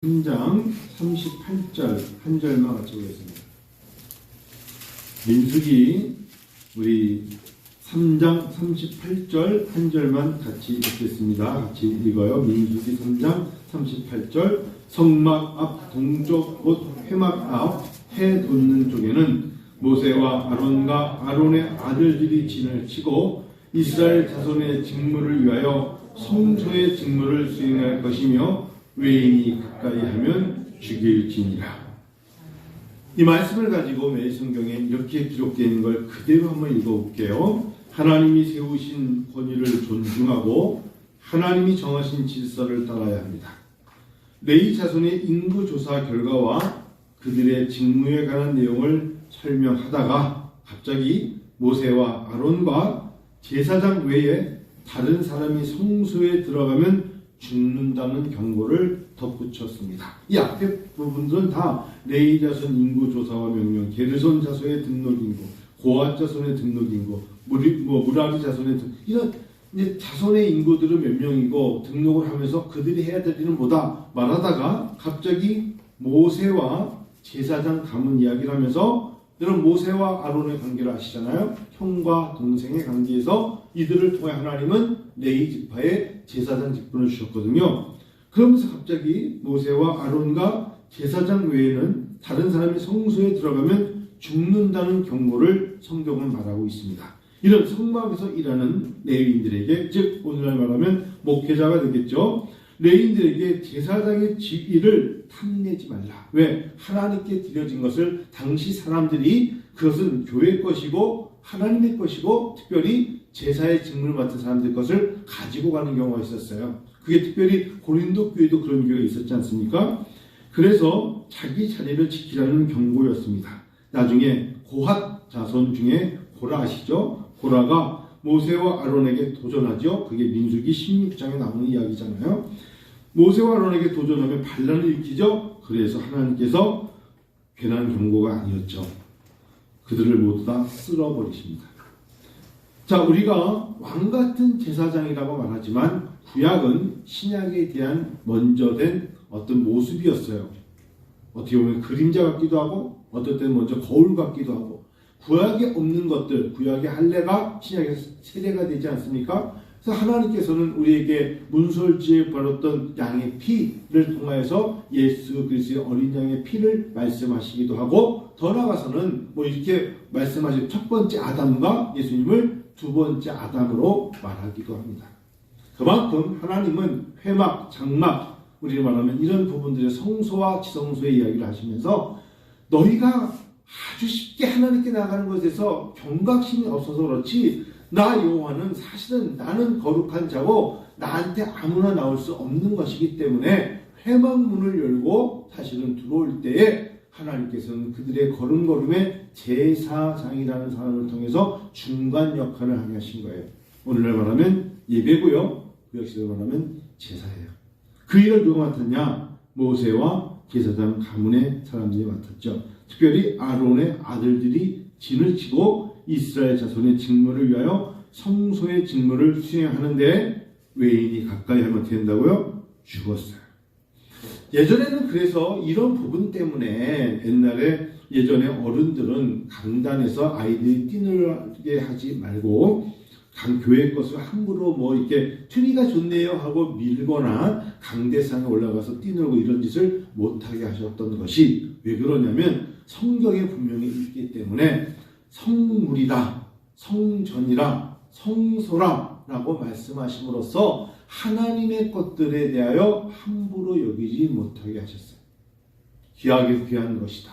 3장 38절 한 절만 같이 보겠습니다. 민수기 우리 3장 38절 한 절만 같이 읽겠습니다. 같이 읽어요. 민수기 3장 38절 성막 앞 동쪽 곧 회막 앞 해 돋는 쪽에는 모세와 아론과 아론의 아들들이 진을 치고 이스라엘 자손의 직무를 위하여 성소의 직무를 수행할 것이며 외인이 가까이 하면 죽일지니라. 이 말씀을 가지고 매 성경에 이렇게 기록되어 있는 걸 그대로 한번 읽어볼게요. 하나님이 세우신 권위를 존중하고 하나님이 정하신 질서를 따라야 합니다. 레위 자손의 인구 조사 결과와 그들의 직무에 관한 내용을 설명하다가 갑자기 모세와 아론과 제사장 외에 다른 사람이 성소에 들어가면 죽는다는 경고를 덧붙였습니다. 이 앞에 부분들은 다 레위 자손 인구 조사와 명령, 게르손 자손의 등록 인구, 고앗 자손의 등록 인구, 무라리 자손의 이런 이제 자손의 인구들은 몇 명이고 등록을 하면서 그들이 해야 될 일은 뭐다 말하다가 갑자기 모세와 제사장 가문 이야기를 하면서 여러분 모세와 아론의 관계를 아시잖아요. 형과 동생의 관계에서 이들을 통해 하나님은 레위 지파에 제사장 직분을 주셨거든요. 그러면서 갑자기 모세와 아론과 제사장 외에는 다른 사람이 성소에 들어가면 죽는다는 경고를 성경은 말하고 있습니다. 이런 성막에서 일하는 레위인들에게, 즉 오늘날 말하면 목회자가 되겠죠. 레위인들에게 제사장의 직위를 탐내지 말라. 왜? 하나님께 드려진 것을 당시 사람들이 그것은 교회의 것이고 하나님의 것이고 특별히 제사의 직무를 맡은 사람들 것을 가지고 가는 경우가 있었어요. 그게 특별히 고린도 교회도 그런 교회가 있었지 않습니까? 그래서 자기 자리를 지키라는 경고였습니다. 나중에 고핫 자손 중에 고라 아시죠? 고라가 모세와 아론에게 도전하죠. 그게 민수기 16장에 나오는 이야기잖아요. 모세와 아론에게 도전하면 반란을 일으키죠. 그래서 하나님께서 괜한 경고가 아니었죠. 그들을 모두 다 쓸어버리십니다. 자, 우리가 왕같은 제사장이라고 말하지만 구약은 신약에 대한 먼저 된 어떤 모습이었어요. 어떻게 보면 그림자 같기도 하고 어떨 때는 먼저 거울 같기도 하고 구약에 없는 것들, 구약의 할례가 신약에서 세례가 되지 않습니까? 그래서 하나님께서는 우리에게 문설주에 벌었던 양의 피를 통하여서 예수 그리스도의 어린 양의 피를 말씀하시기도 하고 더 나아가서는 이렇게 말씀하신 첫 번째 아담과 예수님을 두 번째 아담으로 말하기도 합니다. 그만큼 하나님은 회막, 장막, 우리를 말하면 이런 부분들의 성소와 지성소의 이야기를 하시면서 너희가 아주 쉽게 하나님께 나가는 것에서 경각심이 없어서 그렇지 나 여호와는 사실은 나는 거룩한 자고 나한테 아무나 나올 수 없는 것이기 때문에 회막문을 열고 사실은 들어올 때에 하나님께서는 그들의 걸음걸음에 제사장이라는 사람을 통해서 중간 역할을 하게 하신 거예요. 오늘날 말하면 예배고요. 구약시대로 말하면 제사예요. 그 일을 누가 맡았냐? 모세와 제사장 가문의 사람들이 맡았죠. 특별히 아론의 아들들이 진을 치고 이스라엘 자손의 직무를 위하여 성소의 직무를 수행하는데 외인이 가까이 하면 어떻게 된다고요? 죽었어요. 예전에는 그래서 이런 부분 때문에 예전에 어른들은 강단에서 아이들이 뛰놀게 하지 말고 교회 것을 함부로 이렇게 트리가 좋네요 하고 밀거나 강대상에 올라가서 뛰놀고 이런 짓을 못하게 하셨던 것이 왜 그러냐면 성경에 분명히 있기 때문에 성물이라, 성전이라, 성소라 라고 말씀하심으로써 하나님의 것들에 대하여 함부로 여기지 못하게 하셨어요. 귀하게 귀한 것이다.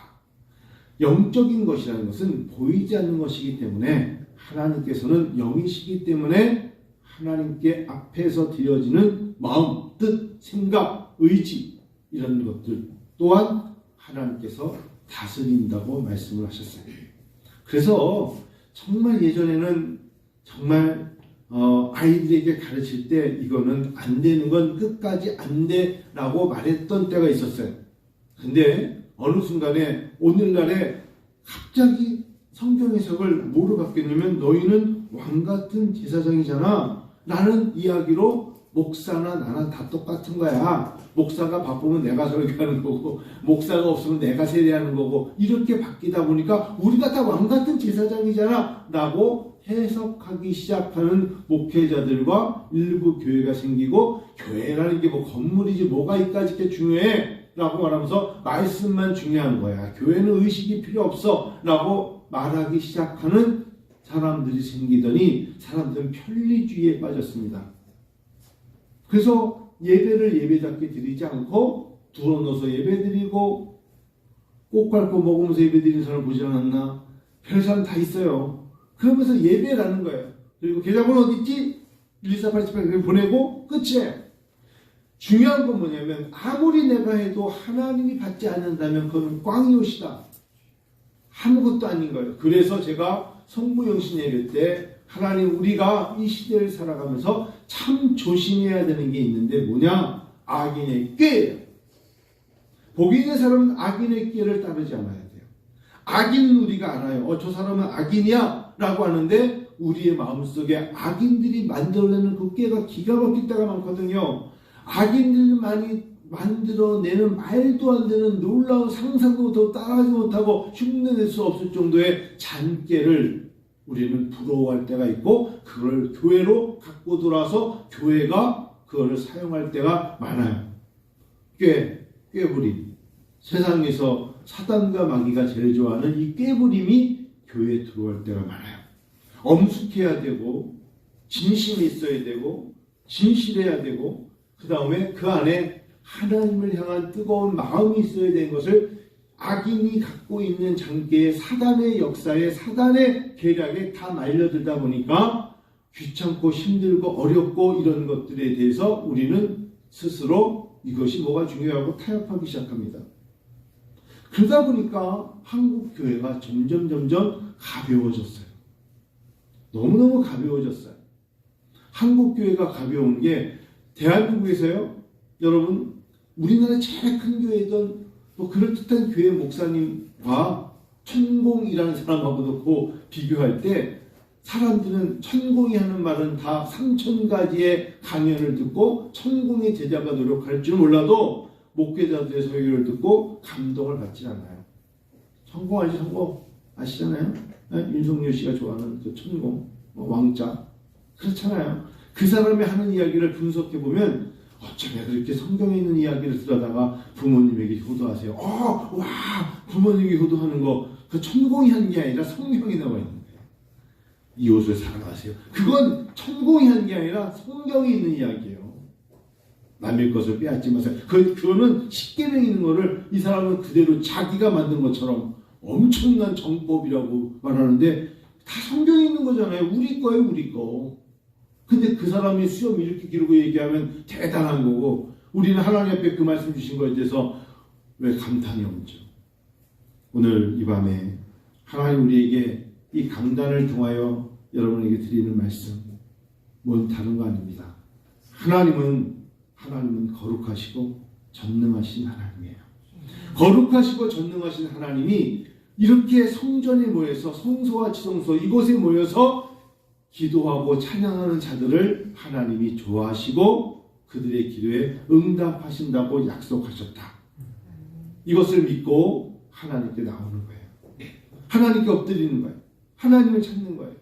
영적인 것이라는 것은 보이지 않는 것이기 때문에 하나님께서는 영이시기 때문에 하나님께 앞에서 드려지는 마음, 뜻, 생각, 의지 이런 것들 또한 하나님께서 다스린다고 말씀을 하셨어요. 그래서 정말 예전에는 정말 아이들에게 가르칠 때 이거는 안 되는 건 끝까지 안 돼라고 말했던 때가 있었어요. 근데 어느 순간에 오늘날에 갑자기 성경 해석을 뭐로 바뀌었냐면 너희는 왕같은 제사장이잖아 라는 이야기로 목사나 나는 다 똑같은 거야. 목사가 바쁘면 내가 설교하는 거고 목사가 없으면 내가 세례하는 거고 이렇게 바뀌다 보니까 우리가 다 왕같은 제사장이잖아 라고 해석하기 시작하는 목회자들과 일부 교회가 생기고 교회라는 게 뭐 건물이지 뭐가 이까짓 중요해 라고 말하면서 말씀만 중요한 거야. 교회는 의식이 필요 없어 라고 말하기 시작하는 사람들이 생기더니 사람들은 편리주의에 빠졌습니다. 그래서 예배를 예배답게 드리지 않고 둘러넣어서 예배드리고 꽃 밟고 먹으면서 예배드리는 사람을 보지 않았나? 별 사람 다 있어요. 그러면서 예배라는 거예요. 그리고 계좌번호 어디 있지? 12488 보내고 끝이에요. 중요한 건 뭐냐면 아무리 내가 해도 하나님이 받지 않는다면 그건 꽝이옷이다. 아무것도 아닌 거예요. 그래서 제가 성부영신 예배 때 하나님 우리가 이 시대를 살아가면서 참 조심해야 되는 게 있는데 뭐냐? 악인의 꾀예요. 복이 있는 사람은 악인의 꾀를 따르지 않아야 돼요. 악인은 우리가 알아요. 저 사람은 악인이야 라고 하는데 우리의 마음속에 악인들이 만들어내는 그 꾀가 기가 막힐 때가 많거든요. 악인들이 많이 만들어내는 말도 안 되는 놀라운 상상도 따라하지 못하고 흉내낼 수 없을 정도의 잔꾀를 우리는 부러워할 때가 있고 그걸 교회로 갖고 돌아서 교회가 그걸 사용할 때가 많아요. 꾀부림. 세상에서 사단과 마귀가 제일 좋아하는 이 꾀부림이 교회에 들어올 때가 많아요. 엄숙해야 되고 진심이 있어야 되고 진실해야 되고 그 다음에 그 안에 하나님을 향한 뜨거운 마음이 있어야 되는 것을 악인이 갖고 있는 장기에 사단의 역사에 사단의 계략에 다 말려들다 보니까 귀찮고 힘들고 어렵고 이런 것들에 대해서 우리는 스스로 이것이 뭐가 중요하고 타협하기 시작합니다. 그러다 보니까 한국 교회가 점점 가벼워졌어요. 너무너무 가벼워졌어요. 한국 교회가 가벼운 게 대한민국에서요. 여러분 우리나라 제일 큰 교회던 뭐 그럴듯한 교회 목사님과 천공이라는 사람하고 놓고 비교할 때 사람들은 천공이 하는 말은 다 3,000가지의 강연을 듣고 천공의 제자가 노력할 줄 몰라도 목회자들의 설교를 듣고 감동을 받지 않아요. 천공 알지? 천공 아시잖아요? 윤석열 씨가 좋아하는 그 천공 왕자 그렇잖아요. 그 사람이 하는 이야기를 분석해보면 어쩌면 그렇게 성경에 있는 이야기를 들여다가 부모님에게 효도하세요. 와 부모님이 효도하는 거 그 천공이 하는 게 아니라 성경에 나와 있는 거예요. 이 옷을 사랑하세요. 그건 천공이 하는 게 아니라 성경에 있는 이야기예요. 남의 것을 빼앗지 마세요. 그거는 십계명에 있는 거를 이 사람은 그대로 자기가 만든 것처럼 엄청난 정법이라고 말하는데 다 성경에 있는 거잖아요. 우리 거예요, 우리 거. 근데 그 사람이 수염 이렇게 기르고 얘기하면 대단한 거고 우리는 하나님 앞에 그 말씀 주신 거에 대해서 왜 감탄이 없죠? 오늘 이 밤에 하나님 우리에게 이 강단을 통하여 여러분에게 드리는 말씀 뭔 다른 거 아닙니다. 하나님은 거룩하시고 전능하신 하나님이에요. 거룩하시고 전능하신 하나님이 이렇게 성전에 모여서 성소와 지성소 이곳에 모여서 기도하고 찬양하는 자들을 하나님이 좋아하시고 그들의 기도에 응답하신다고 약속하셨다. 이것을 믿고 하나님께 나오는 거예요. 하나님께 엎드리는 거예요. 하나님을 찾는 거예요.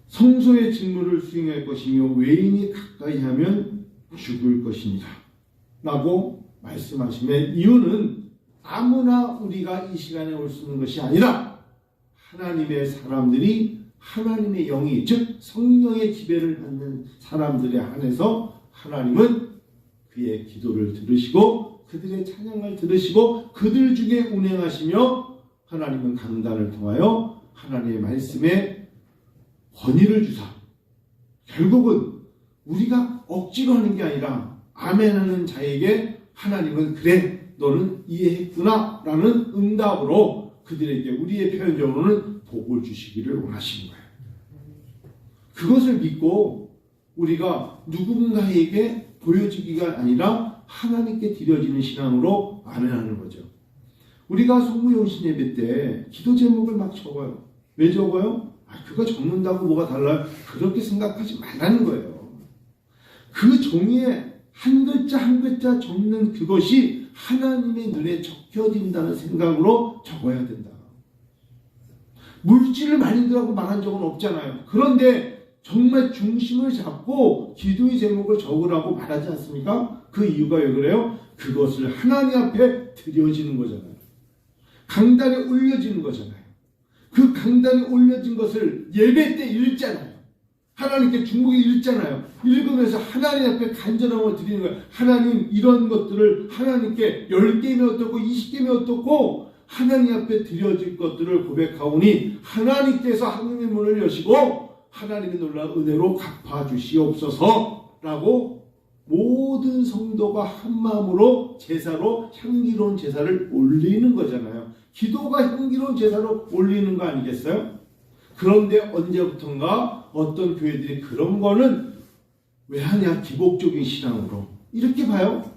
성소의 직무를 수행할 것이며 외인이 가까이 하면 죽을 것이니라 라고 말씀하시면 이유는 아무나 우리가 이 시간에 올 수 있는 것이 아니라 하나님의 사람들이 하나님의 영이 즉 성령의 지배를 받는 사람들에 한해서 하나님은 그의 기도를 들으시고 그들의 찬양을 들으시고 그들 중에 운행하시며 하나님은 강단을 통하여 하나님의 말씀에 권위를 주사 결국은 우리가 억지로 하는 게 아니라 아멘하는 자에게 하나님은 그래 너는 이해했구나 라는 응답으로 그들에게 우리의 표현적으로는 복을 주시기를 원하시는 거예요. 그것을 믿고 우리가 누군가에게 보여주기가 아니라 하나님께 드려지는 신앙으로 아멘하는 거죠. 우리가 성부영신 예배 때 기도 제목을 막 적어요. 왜 적어요? 그거 적는다고 뭐가 달라요? 그렇게 생각하지 말라는 거예요. 그 종이에 한 글자 한 글자 적는 그것이 하나님의 눈에 적혀진다는 생각으로 적어야 된다. 물질을 많이 들라고 말한 적은 없잖아요. 그런데 정말 중심을 잡고 기도의 제목을 적으라고 말하지 않습니까? 그 이유가 왜 그래요? 그것을 하나님 앞에 드려지는 거잖아요. 강단에 올려지는 거잖아요. 그 강단에 올려진 것을 예배 때 읽잖아요. 하나님께 중국에 읽잖아요. 읽으면서 하나님 앞에 간절함을 드리는 거예요. 하나님 이런 것들을 하나님께 10개면 어떻고 20개면 어떻고 하나님 앞에 드려질 것들을 고백하오니 하나님께서 하늘의 문을 여시고 하나님의 놀라운 은혜로 갚아주시옵소서 라고 모든 성도가 한마음으로 제사로 향기로운 제사를 올리는 거잖아요. 기도가 향기로운 제사로 올리는 거 아니겠어요? 그런데 언제부턴가 어떤 교회들이 그런 거는 왜 하냐? 기복적인 신앙으로 이렇게 봐요.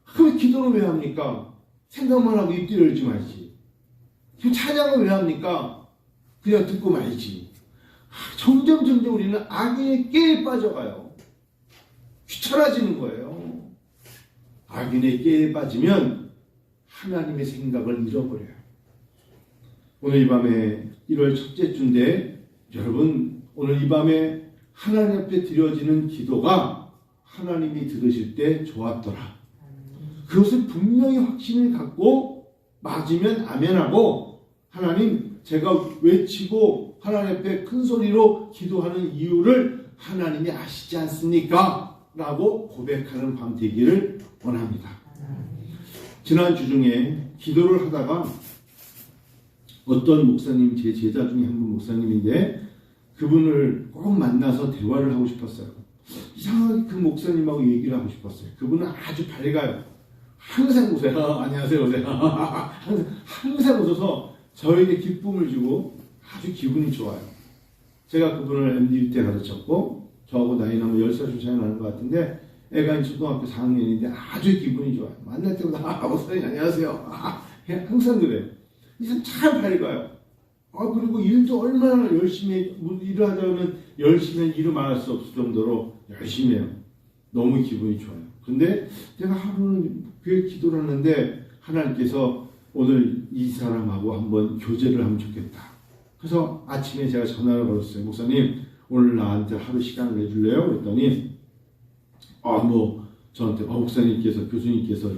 그럼 기도는 왜 합니까? 생각만 하고 입 열지 말지. 찬양은 왜 합니까? 그냥 듣고 말지. 점점 우리는 악인의 깨에 빠져가요. 귀찮아지는 거예요. 악인의 깨에 빠지면 하나님의 생각을 잃어버려요. 오늘 이 밤에 1월 첫째 주인데 여러분 오늘 이 밤에 하나님 앞에 드려지는 기도가 하나님이 들으실 때 좋았더라. 그것을 분명히 확신을 갖고 맞으면 아멘하고 하나님 제가 외치고 하나님 앞에 큰 소리로 기도하는 이유를 하나님이 아시지 않습니까? 라고 고백하는 밤 되기를 원합니다. 지난 주 중에 기도를 하다가 어떤 목사님, 제 제자 중에 한 분 목사님인데 그분을 꼭 만나서 대화를 하고 싶었어요. 이상하게 그 목사님하고 얘기를 하고 싶었어요. 그분은 아주 밝아요. 항상 웃어요. 안녕하세요. 오세요. 항상 웃어서 저에게 기쁨을 주고 아주 기분이 좋아요. 제가 그분을 MD 때 가르쳤고 저하고 나이는 뭐 10살 차이 나는 것 같은데 애가 이제 초등학교 4학년인데 아주 기분이 좋아요. 만날 때마다 목사님 안녕하세요. 항상 그래요. 이 사람 참 밝아요. 그리고 일도 얼마나 열심히 일을 하자면 열심히 일을 말할 수 없을 정도로 열심히 해요. 너무 기분이 좋아요. 근데 내가 하루는 교회 기도를 하는데 하나님께서 오늘 이 사람하고 한번 교제를 하면 좋겠다. 그래서 아침에 제가 전화를 걸었어요. 목사님 오늘 나한테 하루 시간을 내줄래요? 그랬더니 저한테 목사님께서 교수님께서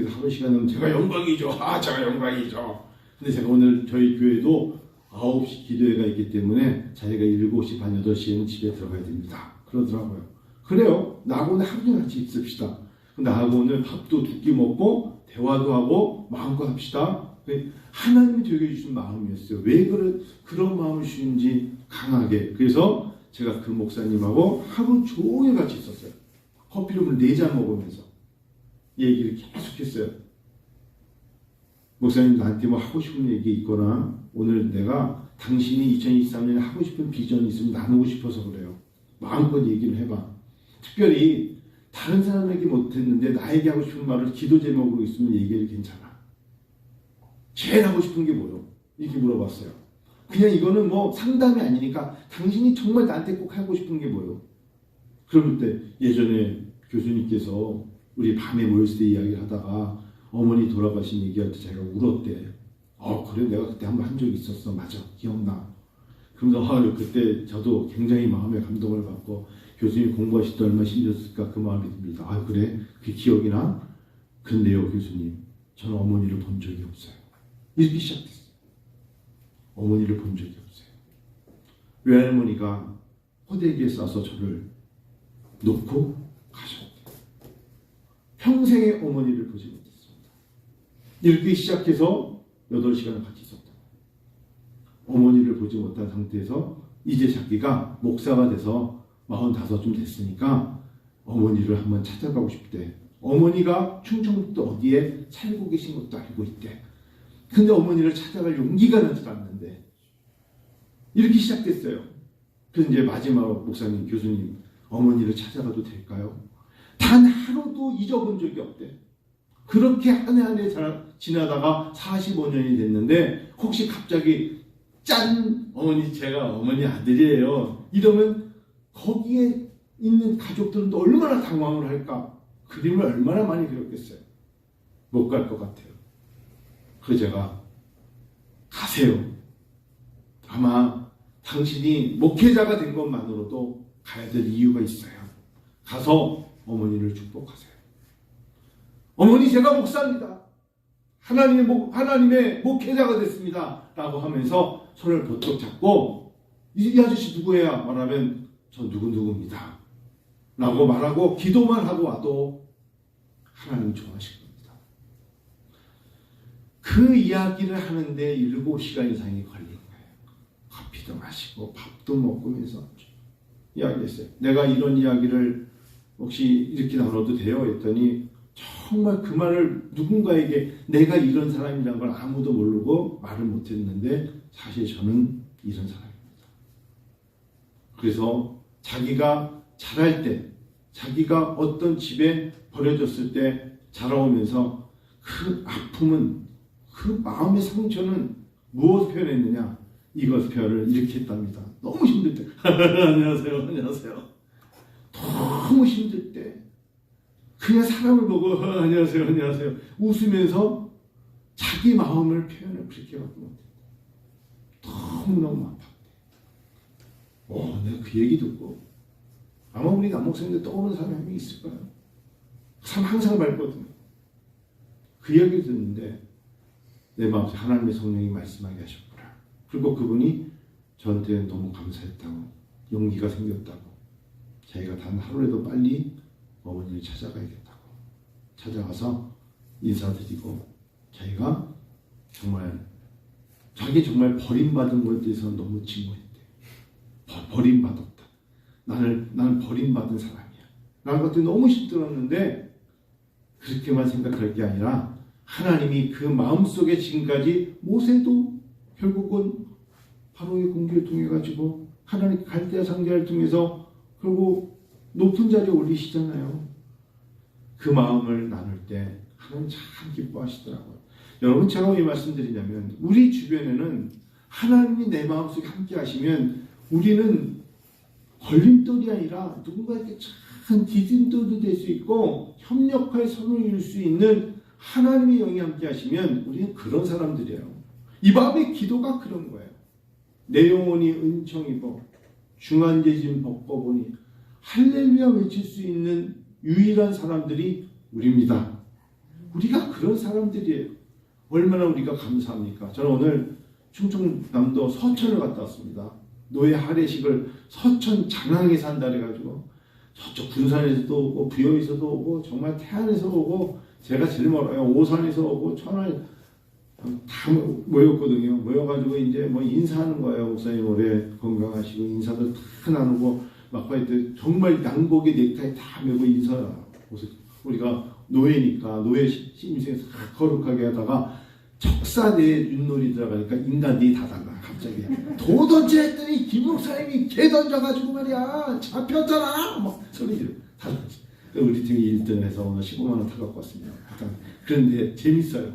하루 시간 내면 제가 영광이죠. 제가 영광이죠. 근데 제가 오늘 저희 교회도 9시 기도회가 있기 때문에 자기가 7시 반 8시에는 집에 들어가야 됩니다. 그러더라고요. 그래요. 나하고 오늘 하루 종일 같이 있읍시다. 나하고 오늘 밥도 두 끼 먹고 대화도 하고 마음껏 합시다. 하나님이 되게 주신 마음이었어요. 왜 그런 마음을 주는지 강하게. 그래서 제가 그 목사님하고 하루 종일 같이 있었어요. 커피를 4잔 먹으면서 얘기를 계속했어요. 목사님 나한테 뭐 하고 싶은 얘기 있거나 오늘 내가 당신이 2023년에 하고 싶은 비전이 있으면 나누고 싶어서 그래요. 마음껏 얘기를 해봐. 특별히 다른 사람에게 못했는데 나에게 하고 싶은 말을 기도 제목으로 있으면 얘기해도 괜찮아. 제일 하고 싶은 게 뭐요? 이렇게 물어봤어요. 그냥 이거는 뭐 상담이 아니니까 당신이 정말 나한테 꼭 하고 싶은 게 뭐요? 그럼 그때 예전에 교수님께서 우리 밤에 모였을 때 이야기를 하다가 어머니 돌아가신 얘기할 때 제가 울었대. 그래 내가 그때 한번 한 적이 있었어. 맞아 기억나. 그러면서 그때 저도 굉장히 마음의 감동을 받고 교수님 공부하실 때 얼마나 힘들었을까 그 마음이 듭니다. 그래? 그게 기억이 나? 근데요 교수님 저는 어머니를 본 적이 없어요. 이렇게 시작됐어요. 어머니를 본 적이 없어요. 외할머니가 호되기에 싸서 저를 놓고 가셨대요. 평생에 어머니를 보지 못했습니다. 이렇게 시작해서 8시간을 같이 있었다. 어머니를 보지 못한 상태에서 이제 자기가 목사가 돼서 45쯤 됐으니까 어머니를 한번 찾아가고 싶대. 어머니가 충청북도 어디에 살고 계신 것도 알고 있대. 근데 어머니를 찾아갈 용기가 나지 않는데 이렇게 시작됐어요. 그래서 이제 마지막 목사님, 교수님 어머니를 찾아가도 될까요? 단 하루도 잊어본 적이 없대. 그렇게 한 해 한 해 지나다가 45년이 됐는데 혹시 갑자기 짠! 제가 어머니 아들이에요. 이러면 거기에 있는 가족들은 또 얼마나 당황을 할까? 그림을 얼마나 많이 그렸겠어요? 못 갈 것 같아요. 그래서 제가 가세요. 아마 당신이 목회자가 된 것만으로도 가야 될 이유가 있어요. 가서 어머니를 축복하세요. 어머니, 제가 목사입니다. 하나님의 목회자가 됐습니다. 라고 하면서 손을 번쩍 잡고, 이 아저씨 누구예요? 말하면 저 누구누구입니다. 라고 말하고 기도만 하고 와도 하나님 좋아하실 겁니다. 그 이야기를 하는데 7시간 이상이 걸린 거예요. 커피도 마시고 밥도 먹으면서 이야기했어요. 내가 이런 이야기를 혹시 이렇게 나눠도 돼요? 했더니 정말 그 말을 누군가에게 내가 이런 사람이라는 걸 아무도 모르고 말을 못했는데 사실 저는 이런 사람입니다. 그래서 자기가 자랄 때, 자기가 어떤 집에 버려졌을 때 자라오면서 그 아픔은, 그 마음의 상처는 무엇을 표현했느냐? 이것 표현을 이렇게 했답니다. 너무 힘들 때 안녕하세요. 너무 힘들 때 그냥 사람을 보고 안녕하세요 웃으면서 자기 마음을 표현을 그렇게 하고 못했다. 너무너무 아팠대. 내가 그 얘기 듣고 아마 우리 남목사님들 떠오르는 사람이 한 명 있을 거예요. 참 항상 밝거든요. 그 얘기를 듣는데 내 마음속에 하나님의 성령이 말씀하게 하셨구나. 그리고 그분이 저한테 너무 감사했다고, 용기가 생겼다고, 자기가 단 하루라도 빨리 어머니를 찾아가야겠다고 찾아가서 인사드리고, 자기가 자기 정말 버림받은 것에 대해서 너무 증오했대. 버림받았다. 나는 버림받은 사람이야. 라는 것들이 너무 힘들었는데 그렇게만 생각할 게 아니라 하나님이 그 마음속에 지금까지 모세도 결국은 바로의 공기를 통해 가지고 하나님 갈대아 상자를 통해서 결국 높은 자리에 올리시잖아요. 그 마음을 나눌 때 하나님 참 기뻐하시더라고요. 여러분, 제가 왜 말씀드리냐면 우리 주변에는 하나님이 내 마음속에 함께 하시면 우리는 걸림돌이 아니라 누군가에게 참 디딤돌도 될 수 있고 협력할 선을 이룰 수 있는 하나님의 영이 함께 하시면 우리는 그런 사람들이에요. 이 밤의 기도가 그런 거예요. 내 영혼이 은총 입어 중한제진 벗고보니 할렐루야 외칠 수 있는 유일한 사람들이 우리입니다. 우리가 그런 사람들이에요. 얼마나 우리가 감사합니까? 저는 오늘 충청남도 서천을 갔다 왔습니다. 노예 할애식을 서천 장항에서 한다 그래가지고 저쪽 군산에서도 오고 부여에서도 오고 정말 태안에서 오고 제가 제일 멀어요. 오산에서 오고 천안 다 모였거든요. 모여가지고 이제 뭐 인사하는 거예요. 목사님 올해 건강하시고 인사도 다 나누고 막 할 때 정말 양복에 넥타이 다 메고 인사. 우리가 노예니까 노예 신임생에서 거룩하게 하다가 적사대에 윷놀이 들어가니까 인간들이 다 달라. 갑자기 도던지 했더니 김 목사님이 개 던져가지고 말이야 잡혔잖아 막 소리 지르고 달라지. 우리 팀이 1등을 해서 오늘 15만 원 타갖고 왔습니다. 그런데 재밌어요.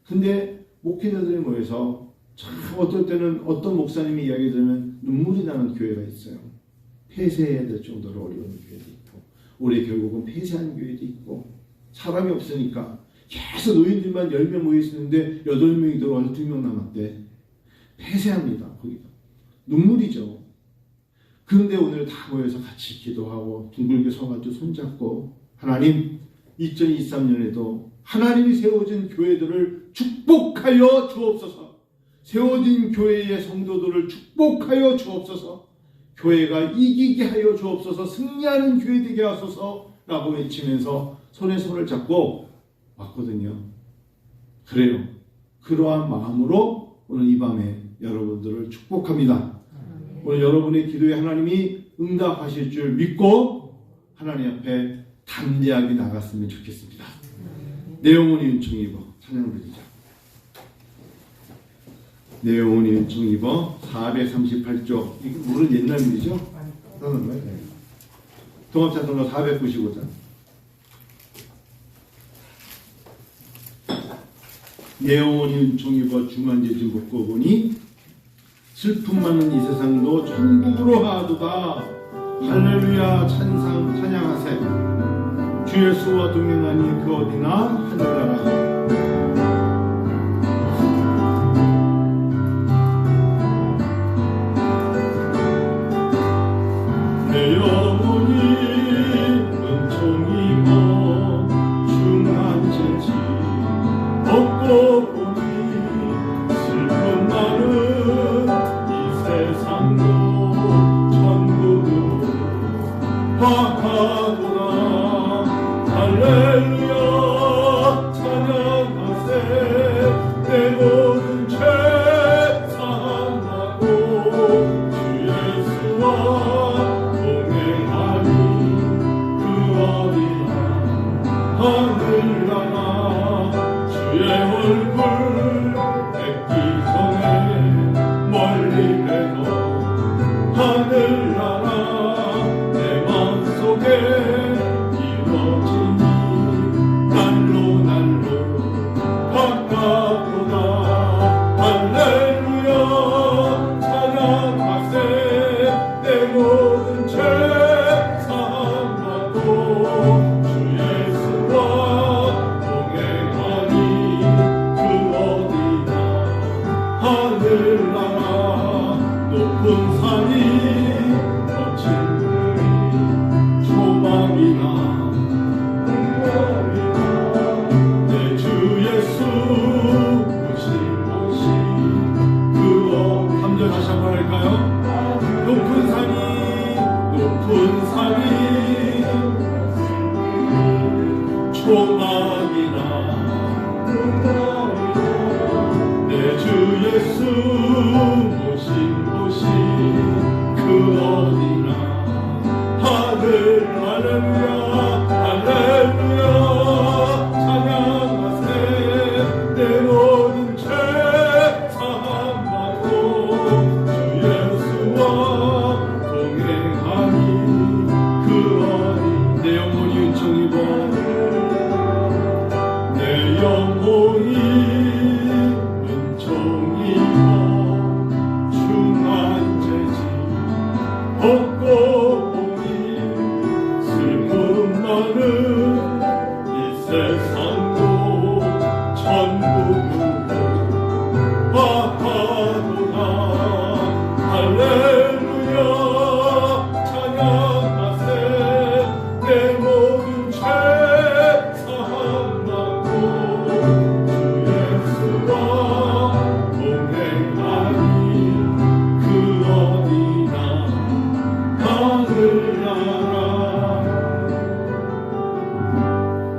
근데 목회자들이 모여서 참 어떨 때는 어떤 목사님이 이야기 들으면 눈물이 나는 교회가 있어요. 폐쇄해야 될 정도로 어려운 교회도 있고 올해 결국은 폐쇄한 교회도 있고 사람이 없으니까 계속 노인들만 10명 모여있었는데 8명이 들어와서 2명 남았대. 폐쇄합니다. 거기가. 눈물이죠. 그런데 오늘 다 모여서 같이 기도하고 둥글게 서가지고 손잡고 하나님 2023년에도 하나님이 세워진 교회들을 축복하여 주옵소서. 세워진 교회의 성도들을 축복하여 주옵소서. 교회가 이기게 하여 주옵소서. 승리하는 교회 되게 하소서 라고 외치면서 손에 손을 잡고 왔거든요. 그래요. 그러한 마음으로 오늘 이 밤에 여러분들을 축복합니다. 오늘 여러분의 기도에 하나님이 응답하실 줄 믿고 하나님 앞에 담대하게 나갔으면 좋겠습니다. 내 영혼이 은총 입어 찬양을 드리자. 내 영혼이 은총 입어 438쪽. 이게 물은 옛날 물이죠? 동합찬송가 495장. 내 영혼이 은총 입어 중한제진 벗고 보니 슬픔 많은 이 세상도 천국으로 하도다. 할렐루야 찬양하세. 주 예수와 동행하니 그 어디나 하늘나라. 내 영혼이 은총이 중한 죄지 없고 보니 슬픔 많은 이 세상도 천국으로 화하구나. 할렐루야 찬양하세. 내 모든 죄 사함하고 주 예수와 동행하니 그 어디나 하늘나라. 주의 얼굴 뵙기 전에 멀리 뵈도 하늘나라 내 맘속에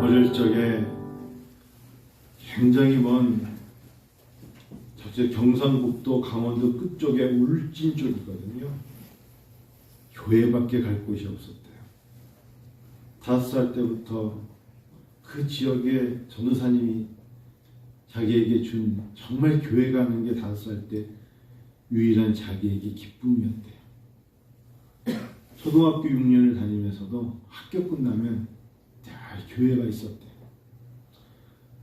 어릴 적에 굉장히 먼 경상북도 강원도 끝쪽에 울진 쪽이거든요. 교회밖에 갈 곳이 없었대요. 5살 때부터 그 지역에 전도사님이 자기에게 준 정말 교회 가는 게 5살 때 유일한 자기에게 기쁨이었대요. 초등학교 6년을 다니면서도 학교 끝나면 늘 교회가 있었대요.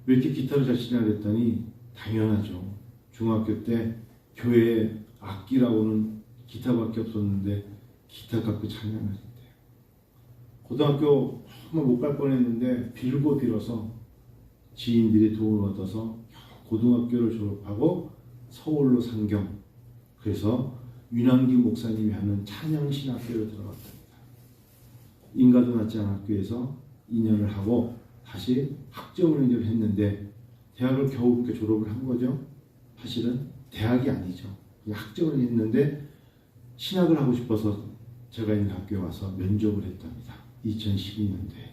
왜 이렇게 기타를 잘 치냐 그랬더니 당연하죠. 중학교 때 교회에 악기라고는 기타밖에 없었는데 기타 갖고 찬양했대요. 고등학교 정말 못 갈 뻔했는데 빌고 빌어서 지인들이 도움을 얻어서 고등학교를 졸업하고 서울로 상경, 그래서 윤한기 목사님이 하는 찬양신학교를 들어갔답니다. 인가도 낮지 않은 학교에서 2년을 하고 다시 학점 연결을 했는데 대학을 겨우 그렇게 졸업을 한 거죠. 사실은 대학이 아니죠. 학점을 했는데 신학을 하고 싶어서 제가 있는 학교에 와서 면접을 했답니다. 2012년도에.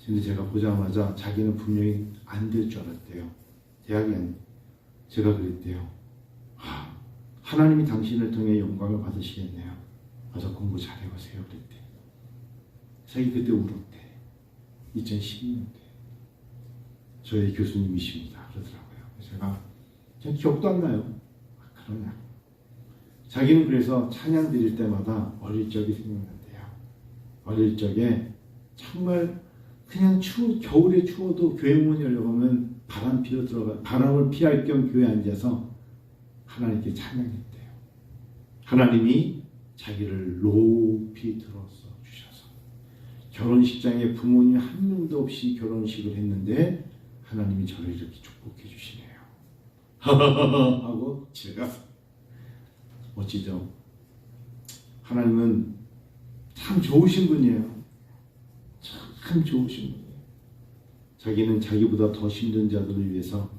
근데 제가 보자마자 자기는 분명히 안 될 줄 알았대요. 대학이 아니고. 제가 그랬대요. 하나님이 당신을 통해 영광을 받으시겠네요. 와서 공부 잘해보세요. 그랬대. 자기 그때 울었대. 2012년도에. 저희 교수님이십니다. 그러더라고요. 제가 기억도 안 나요. 그러냐. 자기는 그래서 찬양 드릴 때마다 어릴 적이 생각난대요. 어릴 적에 정말 그냥 겨울에 추워도 교회 문 열려보면 바람을 피할 겸 교회에 앉아서 하나님께 찬양했대요. 하나님이 자기를 높이 들어서 주셔서 결혼식장에 부모님 한 명도 없이 결혼식을 했는데 하나님이 저를 이렇게 축복해 주시네요. 하고 집에 가서 멋지죠? 하나님은 참 좋으신 분이에요. 참 좋으신 분이에요. 자기는 자기보다 더 힘든 자들을 위해서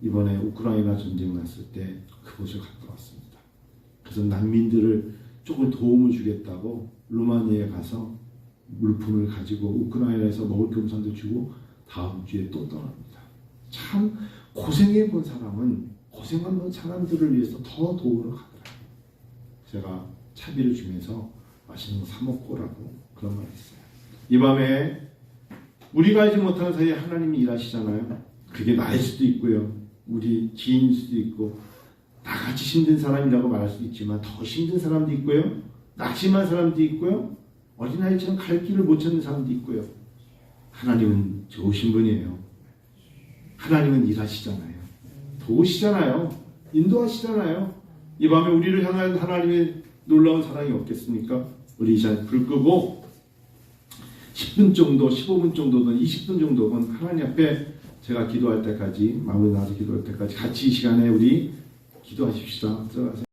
이번에 우크라이나 전쟁 났을 때 그곳을 갔다 왔습니다. 그래서 난민들을 조금 도움을 주겠다고 루마니아에 가서 물품을 가지고 우크라이나에서 먹을 겸산도 주고 다음 주에 또 떠납니다. 참 고생해 본 사람은 고생한 사람들을 위해서 더 도우러 가더라고요. 제가 차비를 주면서 맛있는 거 사 먹고라고 그런 말 했어요. 이 밤에 우리가 알지 못하는 사이에 하나님이 일하시잖아요. 그게 나일 수도 있고요. 우리 지인일 수도 있고 나같이 힘든 사람이라고 말할 수도 있지만 더 힘든 사람도 있고요. 낙심한 사람도 있고요. 어린아이처럼 갈 길을 못 찾는 사람도 있고요. 하나님은 좋으신 분이에요. 하나님은 일하시잖아요. 도우시잖아요. 인도하시잖아요. 이 밤에 우리를 향한 하나님의 놀라운 사랑이 없겠습니까? 우리 이제 불 끄고 10분 정도, 15분 정도든 20분 정도는 하나님 앞에 제가 기도할 때까지, 마무리 나와서 기도할 때까지 같이 이 시간에 우리 기도하십시다. 들어가세요.